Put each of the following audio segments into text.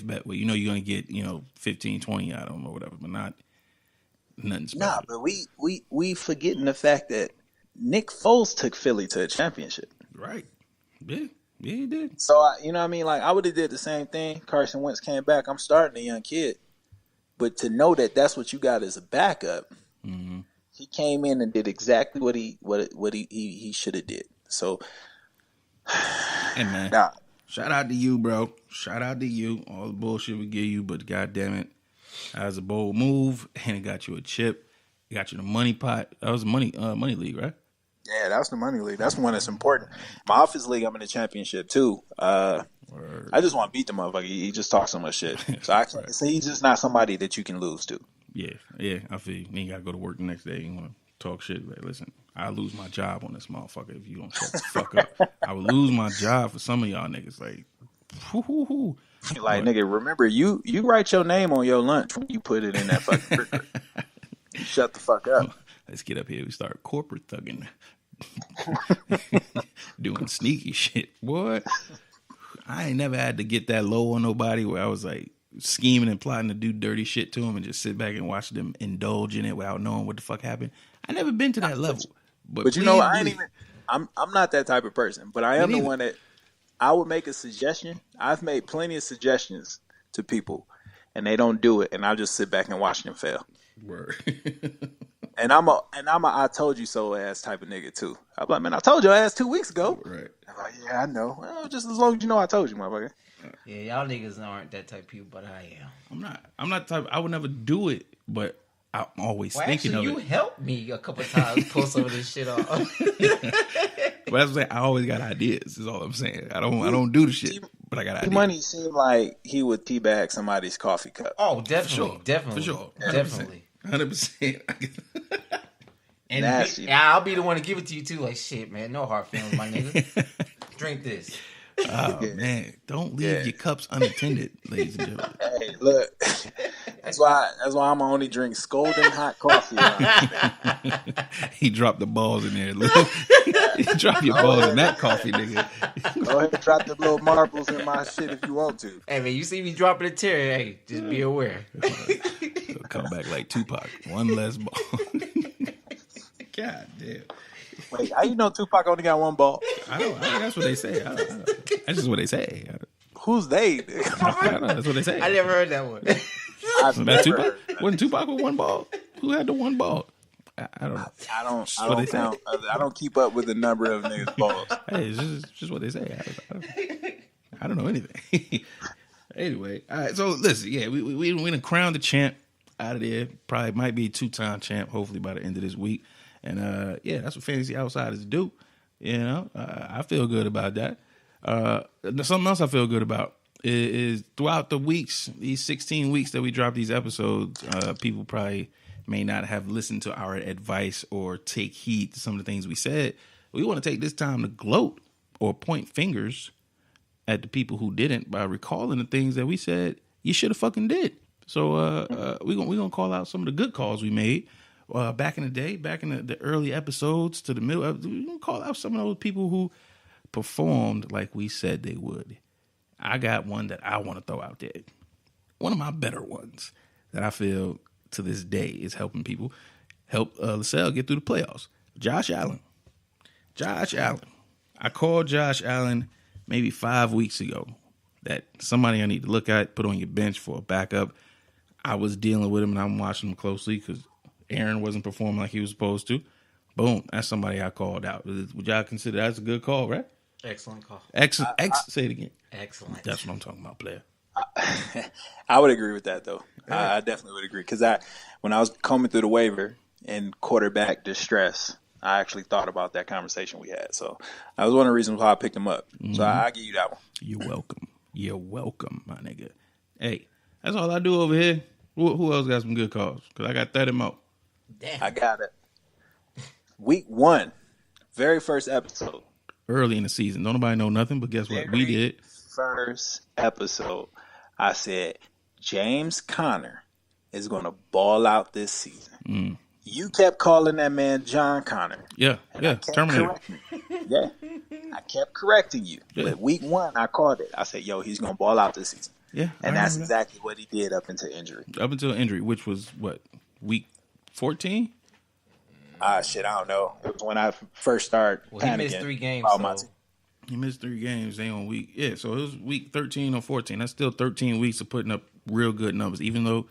bet where you know you're gonna get 15, 20 out of them or whatever, but not nothing Nah, special. but we forgetting the fact that Nick Foles took Philly to a championship. Right? Yeah, yeah, he did. So you know what I mean? Like I would have did the same thing. Carson Wentz came back. I'm starting a young kid, but to know that that's what you got as a backup, Mm-hmm. he came in and did exactly what he should have did. So, Hey man, nah, shout out to you, bro. Shout out to you. All the bullshit we give you, but goddamn it, that was a bold move, and it got you a chip. It got you the money pot. That was a money league, right? yeah, that's the money league. That's the one that's important. My office league, I'm in the championship too. Word. I just want to beat the motherfucker. He just talks so much shit. So I can't. Right. So he's just not somebody that you can lose to. Yeah, I feel you. Then you gotta go to work the next day. You want to talk shit? Like, listen, I lose my job on this motherfucker if you don't shut the fuck up. I would lose my job for some of y'all niggas. Like, whoo. Like, But nigga, remember you write your name on your lunch when you put it in that fucking refrigerator. Shut the fuck up. let's get up here. We start corporate thugging, doing sneaky shit. Boy, I ain't never had to get that low on nobody where I was like scheming and plotting to do dirty shit to them and just sit back and watch them indulge in it without knowing what the fuck happened. I never been to that level. But you know, I ain't even. I'm not that type of person. But I am the one that I would make a suggestion. I've made plenty of suggestions to people, and they don't do it, and I just sit back and watch them fail. Word. And I'm a I told you so ass type of nigga too. I'm like, man, I told your ass 2 weeks ago. Right. I'm like, yeah, I know. Well, just as long as you know I told you, motherfucker. Yeah, y'all niggas aren't that type of people, but I am. I'm not the type. I would never do it, but I'm always Well, thinking actually, of you it. helped me a couple times pull some of this shit off. But that's what I'm saying. I always got ideas. Is all I'm saying. I don't do the shit, but I got ideas. Money seemed like he would teabag somebody's coffee cup. Oh, definitely, sure. definitely, For sure. 100%. definitely. 100%. And Nasty. I'll be the one to give it to you too. Like shit, man, no hard feelings, my nigga. Drink this. Oh man, don't leave your cups unattended, ladies and gentlemen. Hey, look, that's why I'm only drink scalding hot coffee. He dropped the balls in there. Lou. He dropped your balls in that coffee, nigga. Go ahead and drop the little marbles in my shit if you want to. Hey man, you see me dropping a tear? Hey, just be aware. He'll come back like Tupac. One less ball. God damn. Wait, how you know Tupac only got one ball? I don't that's what they say. That's just what they say. Who's they? That's what they say. I never heard that one. I've That never Tupac? heard that. Wasn't Tupac with one ball? Who had the one ball? I don't know. I what they don't say. count. I don't keep up with the number of niggas' balls. Hey, it's just what they say. I don't know anything. Anyway, all right. So listen, yeah, we gonna crown the champ out of there. Probably might be a 2-time champ. Hopefully by the end of this week. And yeah, that's what Fantasy Outsiders do. You know, I feel good about that. Something else I feel good about is throughout the weeks, these 16 weeks that we drop these episodes, people probably may not have listened to our advice or take heed to some of the things we said. We want to take this time to gloat or point fingers at the people who didn't by recalling the things that we said you should have fucking did. So we're gonna call out some of the good calls we made back in the day, back in the early episodes to the middle. We're gonna call out some of those people who performed like we said they would. I got one that I want to throw out there. One of my better ones that I feel to this day is helping people help LaSalle get through the playoffs. Josh Allen. I called Josh Allen maybe 5 weeks ago that somebody I need to look at, put on your bench for a backup. I was dealing with him and I'm watching him closely because Aaron wasn't performing like he was supposed to. Boom, that's somebody I called out. Would y'all consider that's a good call, right? Excellent call. Excellent. Say it again. Excellent. That's what I'm talking about, player. I would agree with that though. I definitely would agree because when I was combing through the waiver in quarterback distress, I actually thought about that conversation we had. So that was one of the reasons why I picked him up. So I give you that one. You're welcome, my nigga. Hey, that's all I do over here. Who else got some good calls? Because I got 30 more. Damn. I got it. Week 1, very first episode. Early in the season. Don't nobody know nothing, but guess what? We did. First episode, I said, James Conner is going to ball out this season. You kept calling that man John Connor. Yeah, Terminator. Yeah, I kept correcting you. Yeah. But week 1, I called it. I said, yo, he's going to ball out this season. Yeah, And I that's remember exactly what he did up until injury. that. Up until injury, which was what, week 14? Shit, I don't know. It was when I first started Well, he panicking missed 3 games, about my so team. He missed 3 games. They on week, yeah. So it was week 13 or 14. That's still 13 weeks of putting up real good numbers. Even though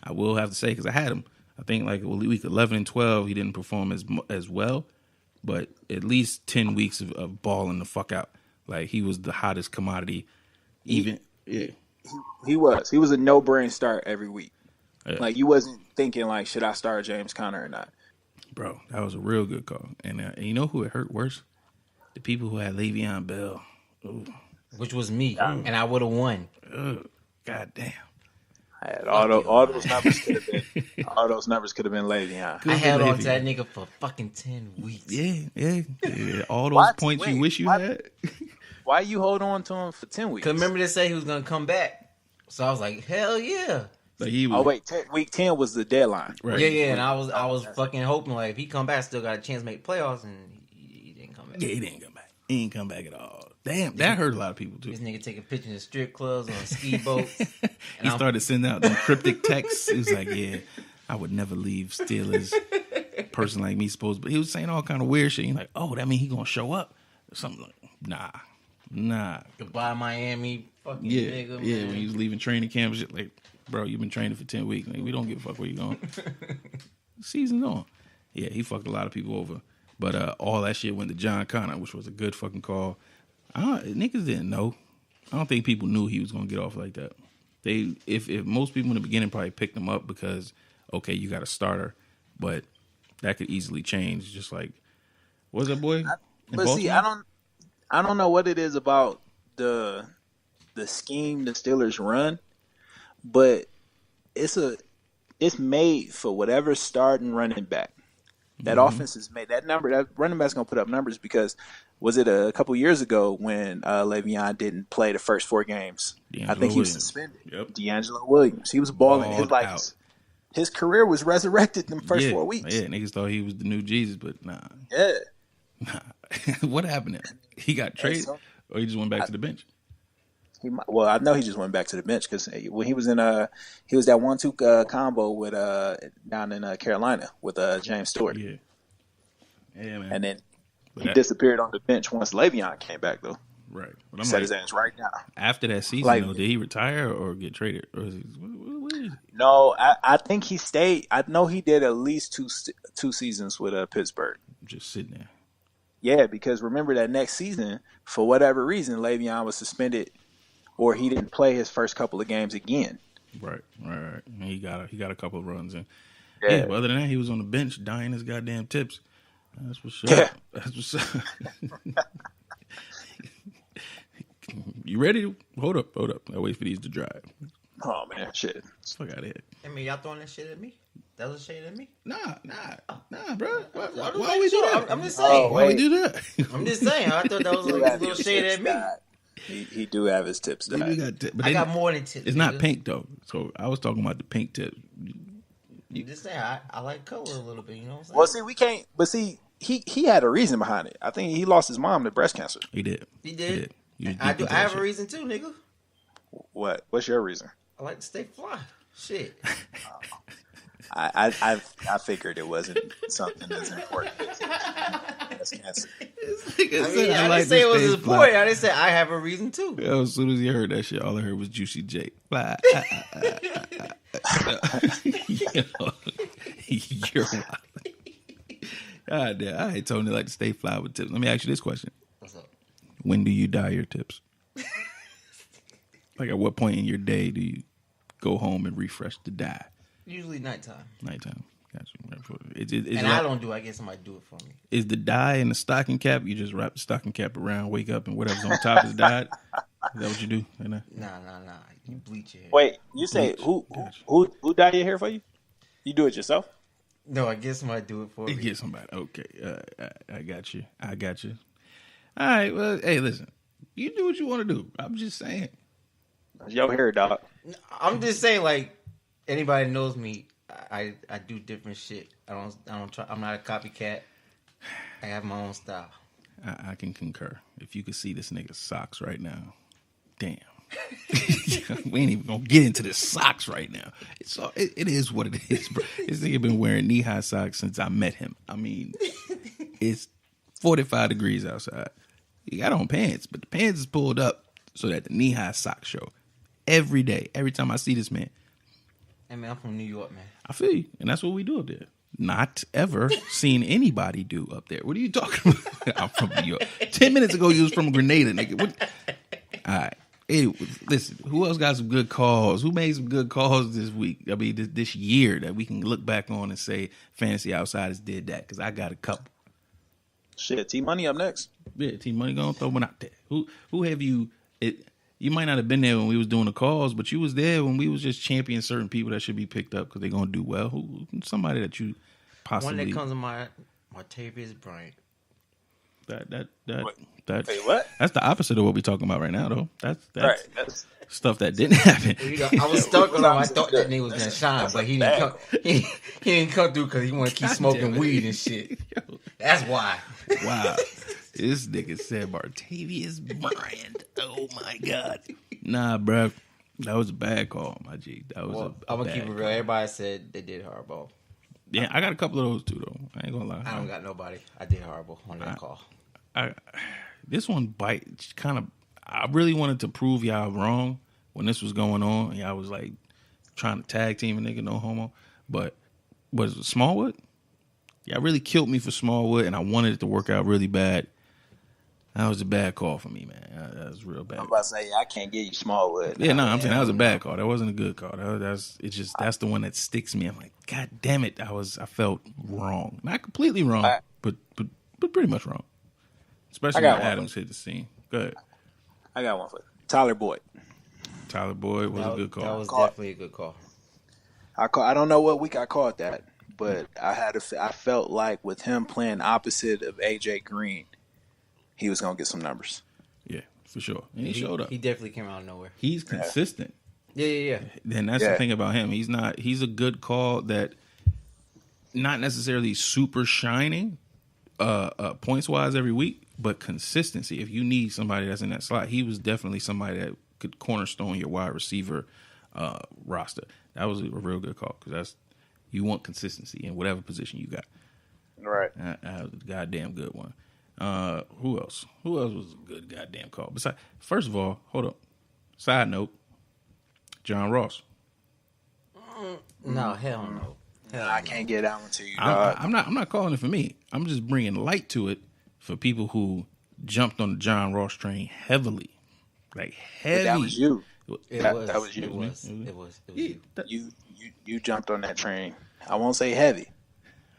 I will have to say, because I had him, I think like week 11 and 12, he didn't perform as well, but at least 10 weeks of balling the fuck out. Like he was the hottest commodity. Even He was a no-brain start every week. Yeah. Like you wasn't thinking like, should I start James Conner or not? Bro, that was a real good call. And you know who it hurt worse? The people who had Le'Veon Bell. Ooh. which was me, and I would have won. God damn. I had all those numbers could have been Le'Veon. I held on to Le'Veon. that nigga for fucking 10 weeks. Yeah. All those Why- points you wait, wish you why- had. Why you hold on to him for 10 weeks? Cause remember they said he was gonna come back, so I was like, hell yeah, Like he was, Oh wait, week 10 was the deadline. right. yeah. And I was fucking hoping like if he come back, I still got a chance to make playoffs, and he didn't come back. Yeah, he didn't come back. He ain't come back at all. Damn, that hurt a lot of people too. This nigga taking pictures in strip clubs on ski boats. He started sending out them cryptic texts. He was like, "Yeah, I would never leave Steelers. Person like me supposed." But he was saying all kind of weird shit. He's like, "Oh, that mean he gonna show up?" Something like, nah. Goodbye Miami, fucking Yeah, nigga. yeah. Man. When he was leaving training camp, shit like, bro, you've been training for 10 weeks. Like, we don't give a fuck where you going. Season's on. Yeah, he fucked a lot of people over. But all that shit went to John Connor, which was a good fucking call. Niggas didn't know. I don't think people knew he was gonna get off like that. If most people in the beginning probably picked him up because okay, you got a starter, but that could easily change. Just like, what's that boy? But see, I don't know what it is about the scheme the Steelers run, but it's made for whatever starting running back. That offense is made. That running back's gonna put up numbers because was it a couple years ago when Le'Veon didn't play the first 4 games? I think he was suspended. Yep. D'Angelo Williams. He was balling. His career was resurrected in the first 4 weeks. Yeah, niggas thought he was the new Jesus, but nah. Yeah. What happened to him? He got traded, or he just went back to the bench? Well, I know he just went back to the bench because when he was in he was that 1-2 combo with down in Carolina with James Stewart. Yeah, man. And then he disappeared on the bench once Le'Veon came back though. Right. But I'm Set his ass right now. After that season, Like- though, did he retire or get traded? Or is he, what is he? No, I think he stayed. I know he did at least two seasons with Pittsburgh. Just sitting there. Yeah, because remember that next season, for whatever reason, Le'Veon was suspended, or he didn't play his first couple of games again. Right. And he got a couple of runs in. Yeah. Yeah, but other than that, he was on the bench dying his goddamn tips. That's what's up. Yeah. That's what's up. You ready? Hold up. I wait for these to dry. Oh man, shit. Fuck out of here. I mean, y'all throwing that shit at me? That was a shade at me? Nah, bro. Why Why we do that? I'm just saying. Oh, Why we wait. do that? I'm just saying. I thought that was like a little shade at me. He do have his tips We dyed. got but I they- got more than tips. It's not nigga. pink though. So I was talking about the pink tip. You just saying. I like color a little bit. You know what I'm saying? Well, see, we can't. But see, he had a reason behind it. I think he lost his mom to breast cancer. He did. He did. You was I deep do. into I that have a shit. reason too, nigga. What? What's your reason? I like to stay fly. Shit. I figured it wasn't something that's important. Breast cancer. I mean, I didn't say it was important. I didn't say I have a reason too. Yo, as soon as he heard that shit, all I heard was Juicy J. Fly. You're wild. God damn. I ain't told you like to stay fly with tips. Let me ask you this question. What's up? When do you dye your tips? Like at what point in your day do you go home and refresh the dye? Usually nighttime. Nighttime. Gotcha. And I don't do it. I get somebody to do it for me. Is the dye in the stocking cap? You just wrap the stocking cap around, wake up, and whatever's on top is dyed? Is that what you do? Nah. You bleach your hair. Wait, you say who dyed your hair for you? You do it yourself? No, I get somebody to do it for me. You get somebody. Okay. I got you. All right. Well, hey, listen. You do what you want to do. I'm just saying. It's your hair, dog. I'm just saying, like, anybody knows me, I do different shit. I don't try. I'm not a copycat. I have my own style. I can concur. If you could see this nigga's socks right now, damn. We ain't even gonna get into the socks right now. It is what it is, bro. This nigga been wearing knee-high socks since I met him. I mean, it's 45 degrees outside. He got on pants, but the pants is pulled up so that the knee-high socks show. Every day, every time I see this man. Hey, man, I'm from New York, man. I feel you, and that's what we do up there. Not ever seen anybody do up there. What are you talking about? I'm from New York. 10 minutes ago, you was from Grenada, nigga. What? All right. Hey, listen, who else got some good calls? Who made some good calls this week? I mean, this year that we can look back on and say Fantasy Outsiders did that? Because I got a couple. Shit, T-Money up next. Yeah, T-Money gonna throw one out there. Who have you... You might not have been there when we was doing the calls, but you was there when we was just championing certain people that should be picked up because they're going to do well. Somebody that you possibly... One that comes to my Martavius Bryant. That Wait, what? That's the opposite of what we're talking about right now, though. That's Right. That's stuff that didn't happen. You know, I was stuck on him. I thought that nigga was going to shine, but he didn't come. He didn't come through because he wanted to keep smoking weed and shit. That's why. Wow. This nigga said Martavius Bryant. Oh, my God. Nah, bro. That was a bad call, my G. That was I'm going to bad keep it real. call. Everybody said they did horrible. Yeah, I got a couple of those, too, though. I ain't going to lie. I don't got nobody. I did horrible on that call. This one I really wanted to prove y'all wrong when this was going on. Y'all was like trying to tag team a nigga, no homo. But was it Smallwood? Y'all really killed me for Smallwood, and I wanted it to work out really bad. That was a bad call for me, man. That was real bad. I'm about to say, I can't give you Smallwood. Yeah, no, I'm saying that was a bad call. That wasn't a good call. That's the one that sticks me. I'm like, God damn it! I felt wrong, not completely wrong, but pretty much wrong. Especially when Adams hit the scene. Go ahead. I got one for you. Tyler Boyd. Tyler Boyd was a good call. That was definitely a good call. I don't know what week I called that, but I felt like with him playing opposite of AJ Green, he was gonna get some numbers. Yeah, for sure. And he showed up. He definitely came out of nowhere. He's consistent. Yeah. And that's the thing about him. He's a good call that not necessarily super shining points wise every week, but consistency. If you need somebody that's in that slot, he was definitely somebody that could cornerstone your wide receiver roster. That was a real good call because you want consistency in whatever position you got. Right. That was a goddamn good one. Who else? Who else was a good goddamn call? Besides, first of all, hold up. Side note, John Ross. No, hell no. I can't get that one to you. I'm not calling it for me. I'm just bringing light to it for people who jumped on the John Ross train heavily, like heavy. That was you. That was you. It was you. You jumped on that train. I won't say heavy.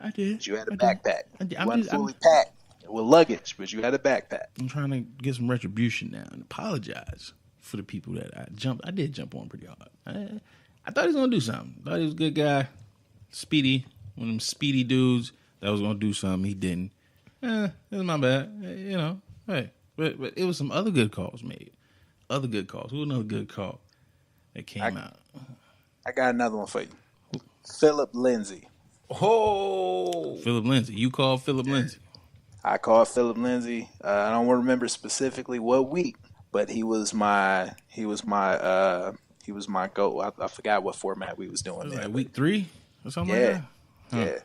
I did. But you had a backpack. It You wasn't fully packed with luggage, but you had a backpack. I'm trying to get some retribution now and apologize for the people that I did jump on pretty hard. I thought he was gonna do something. Thought he was a good guy, speedy, one of them speedy dudes that was gonna do something. He didn't. It was my bad. You know. Hey, but it was some other good calls made. Other good calls. Who another good call that came out? I got another one for you. Philip Lindsay. Oh, Philip Lindsay. You called Philip Lindsay. I called Philip Lindsay. I don't remember specifically what week, but he was my goat. I forgot what format we was doing there. Like week 3 or something like that? Yeah.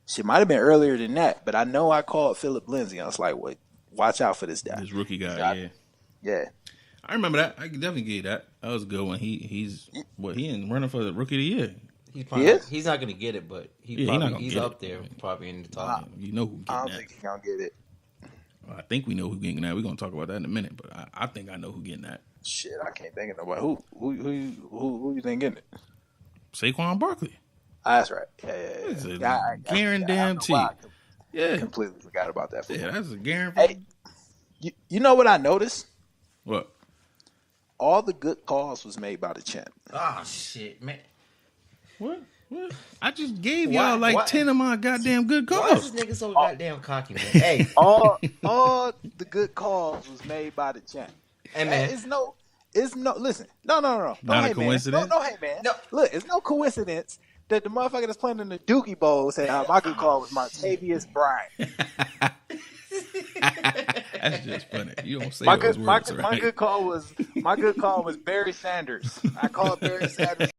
She might have been earlier than that, but I know I called Philip Lindsay. I was like, "Wait, watch out for this guy." This rookie guy, Yeah. I remember that. I can definitely give you that. That was a good one. He's in running for the rookie of the year. He's not going to get it, but he's up there, probably in the top. You know who getting that. I don't think he's gonna get it. I think we know who getting that. We're gonna talk about that in a minute, but I think I know who getting that. Shit, I can't think of nobody. Who you think getting it? Saquon Barkley. That's right. Yeah. Guarantee. I completely forgot about that. Yeah, that's a guarantee. Hey, you know what I noticed? What? All the good calls was made by the champ. Oh shit, man! What? I just gave y'all 10 of my goddamn good Why calls. is this nigga so goddamn cocky, man? Hey, all the good calls was made by the champ. hey man, It's no. Listen, no. Not a hate, coincidence? Man. No, hate, man. No. Look, it's no coincidence that the motherfucker that's playing in the Dookie Bowl said my good call was Martavius Bryant. That's just funny. You don't say My those good, words, my right? good call was Barry Sanders. I called Barry Sanders